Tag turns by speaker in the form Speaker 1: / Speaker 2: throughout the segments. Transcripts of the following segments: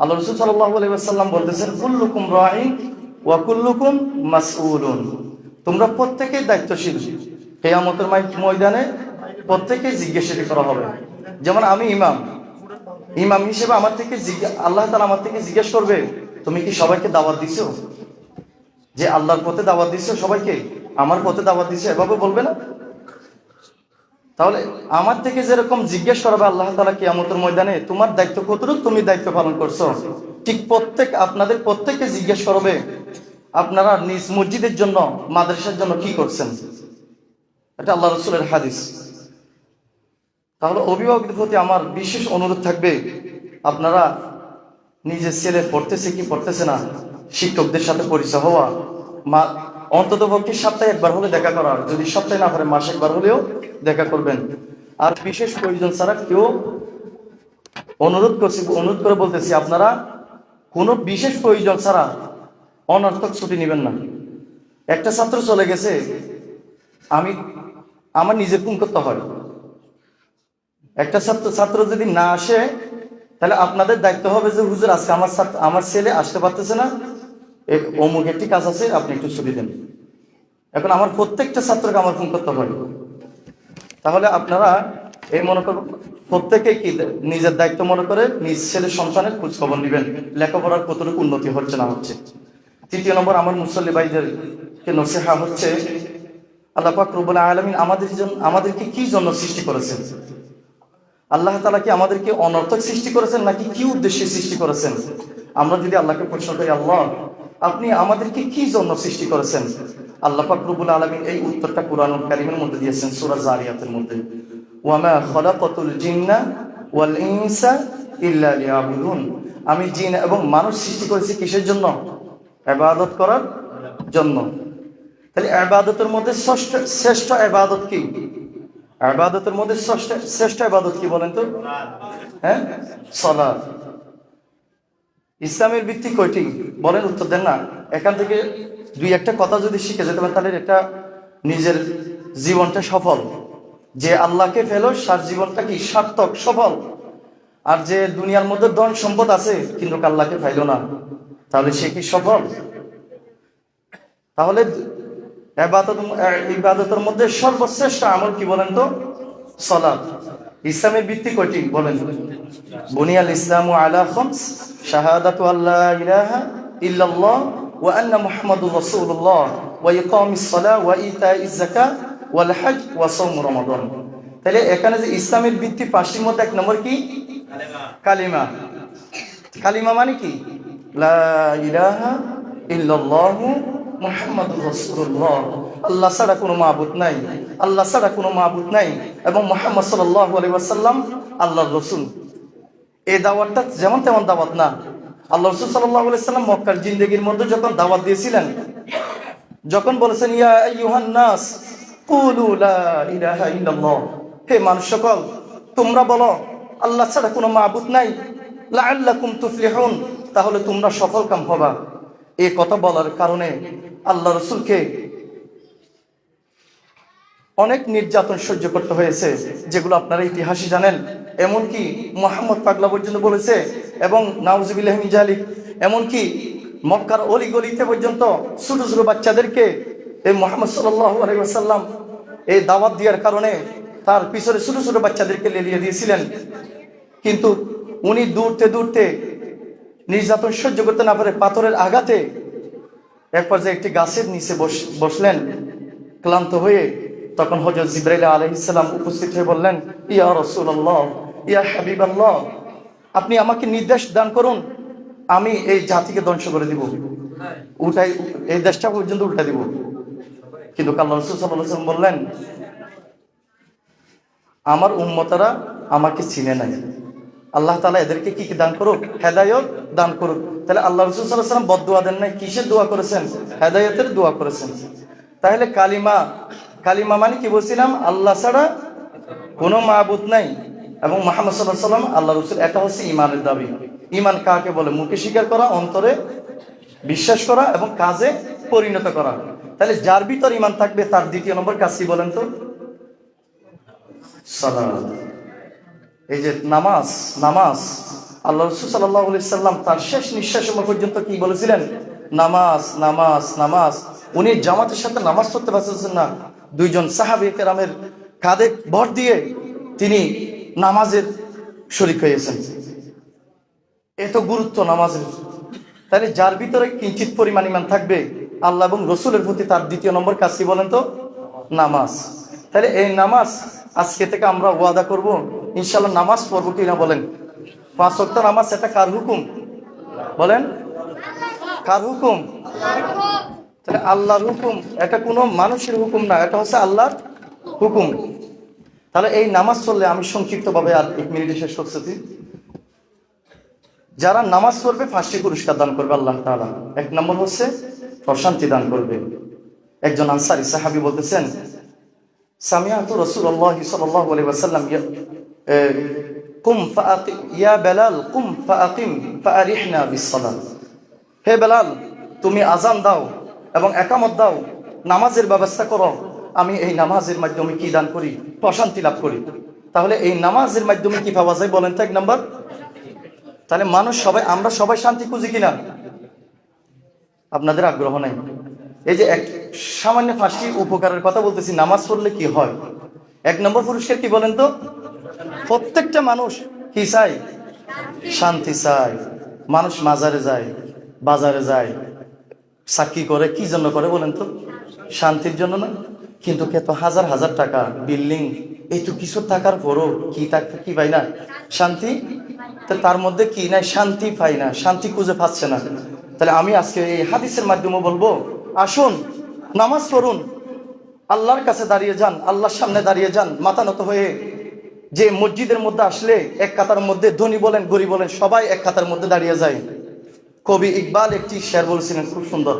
Speaker 1: আল্লাহ রাসূল সাল্লাল্লাহু আলাইহি ওয়াসাল্লাম বলতেছেন, কুল্লুকুম রাঈন ওয়া কুল্লুকুম মাসউলুন। তোমরা প্রত্যেকেই দায়িত্বশীল, কিয়ামতের ময়দানে প্রত্যেকেই জিজ্ঞাসা করা হবে। যেমন আমি ইমাম হিসেবে আমার থেকে আল্লাহ তাআলা আমার থেকে জিজ্ঞেস করবে, তুমি কি সবাইকে দাওয়াত দিছো? যে আল্লাহর পথে দাওয়াত দিছো, সবাইকে আমার পথে দাওয়াত দিছো, এভাবে বলবে না? তাহলে আমার থেকে যেরকম জিজ্ঞেস করবে আল্লাহ তাআলা কিয়ামতের ময়দানে, তোমার দায়িত্ব কতটুকু তুমি দায়িত্ব পালন করছো, ঠিক আপনাদের প্রত্যেককে জিজ্ঞেস করবে আপনারা নিজ মসজিদের জন্য, মাদ্রাসার জন্য কি করছেন। এটা আল্লাহ রাসূলের হাদিস। তাহলে অভিভাবকদের প্রতি আমার বিশেষ অনুরোধ থাকবে, আপনারা নিজের ছেলে পড়তেছে কি পড়তেছে না, শিক্ষকদের সাথে পরিচয় হওয়া, অন্তত পক্ষে সপ্তাহে একবার হলে দেখা করার, যদি সপ্তাহে না পারে মাসে একবার হলেও দেখা করবেন। আর বিশেষ প্রয়োজন ছাড়া কেউ, অনুরোধ করে বলতেছি, আপনারা কোনো বিশেষ প্রয়োজন ছাড়া অনর্থক ছুটি নেবেন না। একটা ছাত্র চলে গেছে, আমার নিজের ফোন করতে হয়। একটা ছাত্র যদি না আসে, তাহলে আপনাদের দায়িত্ব হবে যে হুজুর আজকে আমার ছেলে আসতে পারতেছে না, অমুক একটি কাজ আছে, আপনি একটু ছুটি দেন। এখন আমার প্রত্যেকটা ছাত্রকে আমার ফোন করতে হয়। তাহলে আপনারা এই মনে করুন, প্রত্যেকে কি নিজের দায়িত্ব মনে করে নিজ ছেলের সন্তানের খোঁজ খবর নেবেন, লেখাপড়ার কতটুকু উন্নতি হচ্ছে না হচ্ছে। তৃতীয় নম্বর, আমার মুসল্লি ভাইদেরকে নসিহা হচ্ছে, আল্লাহ পাক রব্বুল আলামিন আমাদেরকে কি জন্য সৃষ্টি করেছেন? আল্লাহ তাআলা কি আমাদেরকে অনর্থক সৃষ্টি করেছেন নাকি কি উদ্দেশ্যে সৃষ্টি করেছেন? আমরা যদি আল্লাহকে প্রশ্ন করি, আল্লাহ আপনি আমাদেরকে কি জন্য সৃষ্টি করেছেন, আল্লাহ পাক রব্বুল আলামিন এই উত্তরটা কুরআনুল কারীমের মধ্যে দিয়েছেন, সূরা যারিয়াতের মধ্যে, ওয়া মা খালাকাতুল জিন্না ওয়াল ইনসা ইল্লা লিয়াবুদুন। আমি জিন এবং মানুষ সৃষ্টি করেছি কিসের জন্য? ইবাদত করার জন্য। তাহলে ইবাদতের মধ্যে শ্রেষ্ঠ ইবাদত কি? ইবাদতের মধ্যে শ্রেষ্ঠ ইবাদত কি বলেন তো? হ্যাঁ, সালাত। ইসলামের ভিত্তি কয়টি বলেন? উত্তর দেন না। এখান থেকে দুই একটা কথা যদি শিখে যেতে পারেন, তাহলে এটা নিজের জীবনটা সফল। যে আল্লাহকে পেল, তার জীবনটা কি সার্থক, সফল। আর যে দুনিয়ার মধ্যে ধন সম্পদ আছে কিন্তু আল্লাহকে পাইল না, তাহলে সে কি সফল? তাহলে ইবাদতের মধ্যে সর্বশ্রেষ্ঠ আমল কি বলেন তো? সালাত। ইসলামের ভিত্তি কয়টি বলেন? বুনিয়াল ইসলামু আলা খামস, শাহাদাতু আল্লা ইলাহা ইল্লাল্লাহ ওয়া আন্না মুহাম্মাদুর রাসূলুল্লাহ ওয়া ইকামিস সালাহ ওয়া ইতাইজ যাকাত ওয়াল হজ ওয়া সাওম রমাদান। তাহলে এখানে যে ইসলামের ভিত্তি পাঁচটির মধ্যে এক নম্বর কি? কালিমা। কালিমা মানে কি? লা ইলাহা ইল্লাল্লাহু মুহাম্মাদুর রাসূলুল্লাহ। আল্লাহ ছাড়া কোনো মাবুদ নাই, আল্লাহ ছাড়া কোনো মাবুদ নাই, এবং মুহাম্মদ সাল্লাল্লাহু আলাইহি ওয়াসাল্লাম আল্লাহর রাসূল। এই দাওয়াতটা যেমন তেমন দাওয়াত না। আল্লাহ রাসূল সাল্লাল্লাহু আলাইহি ওয়াসাল্লাম মক্কার জিন্দেগির মধ্যে যখন দাওয়াত দিয়েছিলেন, যখন বলেছেন ইয়া আইয়ুহান নাস কুলু লা ইলাহা ইল্লাল্লাহ, হে মানুষ সকল তোমরা বলো আল্লাহ ছাড়া কোনো মাবুদ নাই, লাআল্লাকুম তুফলিহুন, তাহলে তোমরা সফলকাম হবা। এই কথা বলার কারণে আল্লাহ রাসূলকে অনেক নির্যাতন সহ্য করতে হয়েছে, যেগুলো আপনারা ইতিহাসে জানেন। এমনকি মুহাম্মদ পাগলা পর্যন্ত বলেছে, এবং নাউজুবিল্লাহি মিন যালিক, এমনকি মক্কার অলিগলিতে পর্যন্ত ছোট ছোট বাচ্চাদেরকে এই মুহাম্মদ সাল্লাল্লাহু আলাইহি ওয়াসাল্লাম এই দাওয়াত দেওয়ার কারণে তার পিছনে ছোট ছোট বাচ্চাদেরকে লেলিয়ে দিয়েছিলেন। কিন্তু উনি দূরতে নির্যাতন সহ্য করতে না পারে পাথরের আঘাতে এক পর্যায়ে একটি গাছের নিচে বসলেন ক্লান্ত হয়ে। তখন হযরত জিবরাইল আলাইহিস সালাম উপস্থিত হয়ে বললেন, ইয়া রাসূলুল্লাহ, ইয়া হাবিবাল্লাহ, আপনি আমাকে নির্দেশ দান করুন, আমি এই জাতিকে ধ্বংস করে দিব, এই দেশটা পর্যন্ত উল্টা দিব। কিন্তু আল্লাহ রাসূল সাল্লাল্লাহু আলাইহি ওয়াসাল্লাম বললেন, আমার উম্মতরা আমাকে চিনে নাই, আল্লাহ তাআলা এদেরকে কি দান করুক? হেদায়েত দান করুক। তাহলে আল্লাহ রাসূল সাল্লাল্লাহু আলাইহি ওয়াসাল্লাম বদদুয়া দেন নাই, কিসের দোয়া করেছেন? হেদায়েতের দোয়া করেছেন। তাহলে কালিমা মানে কি বলছিলাম? আল্লাহ ছাড়া কোনো মাবুদ নাই, এবং মুহাম্মদ সাল্লাল্লাহু আলাইহি ওয়াসাল্লাম আল্লাহ রাসূল। এটা হচ্ছে ঈমানের দাবি। ঈমান কাকে বলে? মুখে স্বীকার করা, অন্তরে বিশ্বাস করা এবং কাজে পরিণত করা। তাহলে যার ভিতর ঈমান থাকবে তার দ্বিতীয় নম্বর কাজ কি বলেন তো? সালাত। এই যে নামাজ, আল্লাহ রাসূল সাল্লাল্লাহু আলাইহি সাল্লাম তার শেষ নিঃশ্বাস সময় পর্যন্ত কি বলেছিলেন? নামাজ, নামাজ, নামাজ। উনি জামাতের সাথে নামাজ পড়তে পারতেছেন না, দুইজন সাহাবী কেরামের কাঁধে ভর দিয়ে তিনি নামাজের শরীক হয়েছেন। এত গুরুত্ব নামাজের। তাহলে যার ভিতরে কিঞ্চিত পরিমাণ ঈমান থাকবে আল্লাহ এবং রসুলের প্রতি, তার দ্বিতীয় নম্বর কাজ কি বলেন তো? নামাজ। তাহলে এই নামাজ আজকে থেকে আমরা ওয়াদা করব ইনশাআল্লাহ নামাজ পড়বো কিনা বলেন? 5 ওয়াক্ত নামাজ এটা কার হুকুম বলেন? কার হুকুম? তাহলে আল্লাহর হুকুম, এটা কোনো মানুষের হুকুম না, এটা হচ্ছে আল্লাহর হুকুম। তাহলে এই নামাজ পড়লে, আমি সংক্ষিপ্তভাবে আর 1 মিনিটে শেষ করছি, যারা নামাজ পড়বে 5টি পুরস্কার দান করবে আল্লাহ তাআলা। 1 নম্বর হচ্ছে প্রশান্তি দান করবে। একজন আনসারী সাহাবী বলতেছেন, সামিআতু রাসূলুল্লাহ সাল্লাল্লাহু আলাইহি ওয়াসাল্লাম কুম ফাআকিম ইয়া বেলাল কুম ফাআকিম ফাআরিহনা বিসসালাত। হে বেলাল, তুমি আযান দাও এবং ইকামত দাও, নামাজের ব্যবস্থা করো, আমি এই নামাজের মাধ্যমে কি দান করি? প্রশান্তি লাভ করি। তাহলে এই নামাজের মাধ্যমে কি পাওয়া যায় বলেন তো? 1 নম্বর। তাহলে মানুষ সবাই, আমরা সবাই শান্তি খুঁজি কিনা? আপনাদের আগ্রহ নাই। এই যে সামান্য 5টি উপকারের কথা বলতেছি, নামাজ পড়লে কি হয়। 1 নম্বর পুরস্কার কি বলেন তো? প্রত্যেকটা মানুষ কি চায়? শান্তি চায়। মানুষ মাজারে যায়, বাজারে যায়, চাকরি করে, কি জন্য করে বলেন তো? শান্তির জন্য না? কিন্তু কত হাজার হাজার টাকা বিল্ডিং, এই তো কিছু টাকার পরও কি পাই না? শান্তি। তার মধ্যে কি নাই? শান্তি পাই না, শান্তি খুঁজে পাচ্ছে না। তাহলে আমি আজকে এই হাদিসের মাধ্যমে বলবো, আসুন নামাজ পড়ুন, আল্লাহর কাছে দাঁড়িয়ে যান, আল্লাহর সামনে দাঁড়িয়ে যান মাথা নত হয়ে। যে মসজিদের মধ্যে আসলে এক কাতার মধ্যে ধনী বলেন গরিব বলেন সবাই এক কাতার মধ্যে দাঁড়িয়ে যায়। কবি ইকবাল একটি শের বলছিলেন, খুব সুন্দর,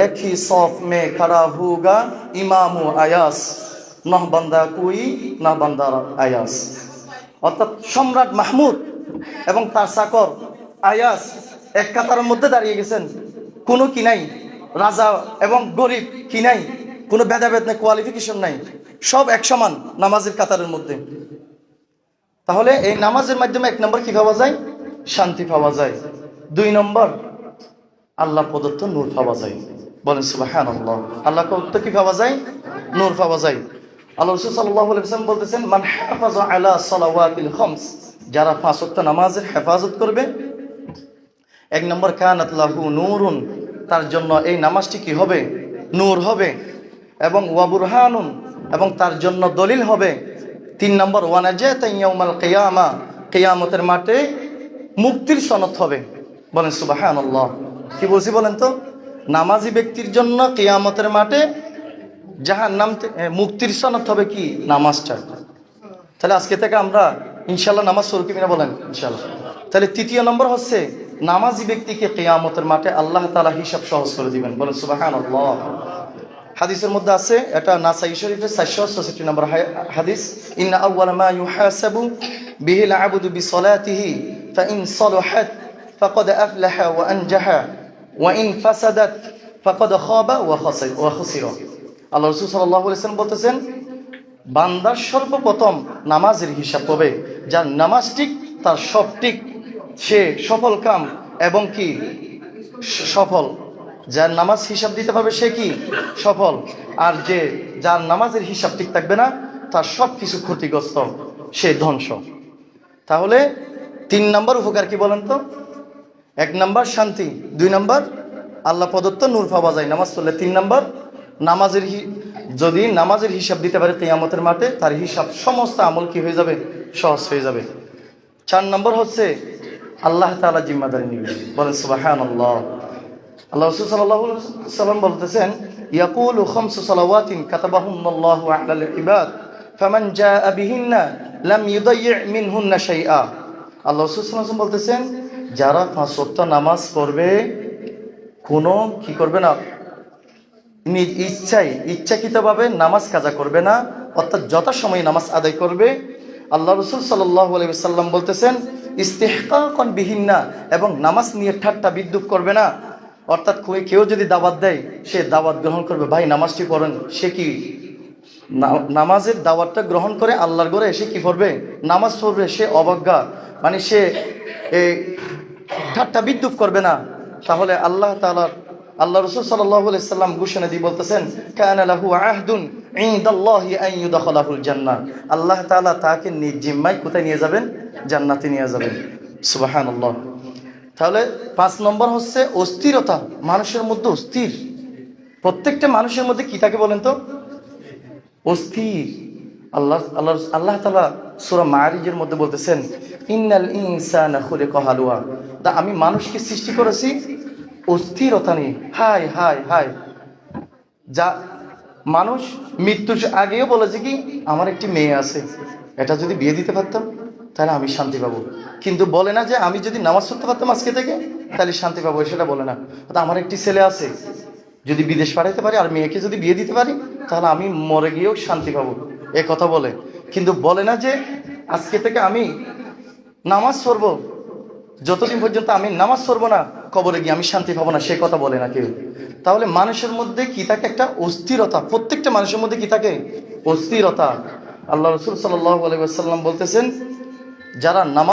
Speaker 1: এক হি সফ মে খড়া হুগা ইমামু আয়াস, নহ বান্দা কুই না বান্দার আয়াস। অর্থাৎ সম্রাট মাহমুদ এবং তার চাকর আয়াস এক কাতারের মধ্যে দাঁড়িয়ে গেছেন, কোনো কি নাই, রাজা এবং গরিব কি নাই, কোনো ভেদাভেদ নাই, কোয়ালিফিকেশন নাই, সব এক সমান নামাজের কাতারের মধ্যে। তাহলে এই নামাজের মাধ্যমে 1 নম্বর কি পাওয়া যায়? শান্তি পাওয়া যায়। 2 নম্বর আল্লাহ প্রদত্ত নূর পাওয়া যায়। বলেন সুবহানাল্লাহ। আল্লাহ প্রদত্ত কি পাওয়া যায়? নূর পাওয়া যায়। আল্লাহ রাসূল সাল্লাল্লাহু আলাইহি ওয়াসাল্লাম বলতেছেন, মান হাফাযা আলা সালাওয়াতিল খামস, যারা 5 ওয়াক্ত নামাজের হেফাজত করবে, 1 নম্বর কানাত লাহু নূরুন, তার জন্য এই নামাজটি কি হবে? নূর হবে। এবং ওয়া বুরহানুন, এবং তার জন্য দলিল হবে। 3 নম্বর ওয়া নাজাতান ইয়াউমাল কিয়ামা, কিয়ামতের মাঠে মুক্তির সনদ হবে। বলেন সুবহানাল্লাহ। কি বলছি বলেন তো? নামাজি ব্যক্তির জন্য কিয়ামতের মাঠে জাহান্নাম মুক্তির সনদ হবে কি? নামাজটা। তাহলে আজকে থেকে আমরা ইনশাআল্লাহ নামাজ পড়ব কিনা বলেন? ইনশাআল্লাহ। তাহলে 3য় নম্বর হচ্ছে নামাজি ব্যক্তিকে কিয়ামতের মাঠে আল্লাহ তাআলা হিসাব সহজ করে দিবেন। বলেন সুবহানাল্লাহ। হাদিসের মধ্যে আছে, এটা নাসাই শরীফের 466 নম্বর হাদিস, ইন্না আউয়ালা মা ইউহাসাবু বিহিল আবদু বিসলাতিহি ফাইন সালাহাত ফাকাদ আফলাহা ওয়া আনজাহা ওয়া ইন ফাসাদাত ফাকাদ খাবা ওয়া খাসিরা। আল্লাহ রাসূল সাল্লাল্লাহু আলাইহি ওয়াসাল্লাম বলতেছেন, বান্দার সর্বপ্রথম নামাজের হিসাব হবে। যার নামাজ ঠিক তার সব ঠিক, সে সফল কাম এবং কি সফল। যার নামাজ হিসাব দিতে পারবে সে কি? সফল। আর যার নামাজের হিসাব ঠিক থাকবে না, তার সব কিছু ক্ষতিগ্রস্ত, সে ধ্বংস। তাহলে 3 নম্বর উপকার কি বলেন তো? 1 নম্বর শান্তি, 2 নম্বর আল্লাহ প্রদত্ত নূর পাওয়া যায় নামাজ পড়লে, 3 নম্বর যদি নামাজের হিসাব দিতে পারে কিয়ামতের মাঠে, তার হিসাব সমস্ত আমল কি হয়ে যাবে? সহজ হয়ে যাবে। 4 নম্বর হচ্ছে আল্লাহ তাআলা জিম্মাদারি নেবেন। বলেন সুবহানাল্লাহ। আল্লাহ রাসূল সাল্লাল্লাহু আলাইহি ওয়াসাল্লাম বলতেছেন, ইয়াকুলু খামসু সালাওয়াতিন কাতাবাহুন্নাল্লাহু আলাল ইবাদ ফামান জাআ বিহিন্না লাম ইউদায়্যি মিনহুন্না শাইআ। আল্লাহ রাসূল সাল্লাল্লাহু আলাইহি ওয়াসাল্লাম বলতেছেন, যারা 5 ওয়াক্ত নামাজ পড়বে, কোনো কি করবে না, নিজ ইচ্ছাকৃতভাবে নামাজ কাজা করবে না, অর্থাৎ যথাসময়ে নামাজ আদায় করবে। আল্লাহ রাসূল সাল্লাল্লাহু আলাইহি ওয়াসাল্লাম বলতেছেন, ইস্তিহকাকান বিহিন্না, এবং নামাজ নিয়ে ঠাট্টা বিদ্রূপ করবে না। অর্থাৎ কেউ যদি দাওয়াত দেয়, সে দাওয়াত গ্রহণ করবে। ভাই নামাজটি পড়েন, সে কি নামাজের দাওয়াতটা গ্রহণ করে আল্লাহর ঘরে এসে কি করবে? নামাজ পড়বে। সে অবজ্ঞা মানে সে ঠাট্টা বিদ্রুপ করবে না, তাহলে আল্লাহ তাআলা আল্লাহ রাসূল সাল্লাল্লাহু আলাইহি সাল্লাম ঘোষণা দিয়ে বলতেছেন কানা লাহু আহদুন ইনদাল্লাহি আন ইউদখিলাহুল জান্নাহ, আল্লাহ তাআলা তাকে নিজ জিম্মায় কোথায় নিয়ে যাবেন? জান্নাতে নিয়ে যাবেন। সুবহানাল্লাহ। তাহলে 5 নম্বর হচ্ছে অস্থিরতা, মানুষের মধ্যে অস্থির। প্রত্যেকটা মানুষের মধ্যে কি থাকে বলেন তো? অস্থির। আল্লাহ তাআলা সূরা মাআরিজের মধ্যে বলতেছেন ইন্নাল ইনসানা খুলিকা হালুয়া, আমি মানুষকে সৃষ্টি করেছি অস্থিরতা নিয়ে। হায় হায় হায়, যা মানুষ মৃত্যুর আগেও বলেছে কি আমার একটি মেয়ে আছে, এটা যদি বিয়ে দিতে পারতাম তাহলে আমি শান্তি পাবো, কিন্তু বলে না যে আমি যদি নামাজ পড়তে পারতাম আজকে থেকে তাহলে শান্তি পাবো, সেটা বলে না। আমার একটি ছেলে আছে, যদি বিদেশ পাঠাইতে পারি আর মেয়েকে যদি বিয়ে দিতে পারি তাহলে আমি মরে গিয়েও শান্তি পাবো, এ কথা বলে। কিন্তু বলে না যে আজকে থেকে আমি নামাজ পড়বো, যতদিন পর্যন্ত আমি নামাজ পড়বো না কবরে গিয়ে আমি শান্তি পাবো না, সে কথা বলে না কেউ। তাহলে মানুষের মধ্যে কি থাকে? একটা অস্থিরতা। প্রত্যেকটা মানুষের মধ্যে কি থাকে? অস্থিরতা। আল্লাহ রাসূল সাল্লাল্লাহু আলাইহি ওয়াসাল্লাম বলতেছেন যারা নামাজ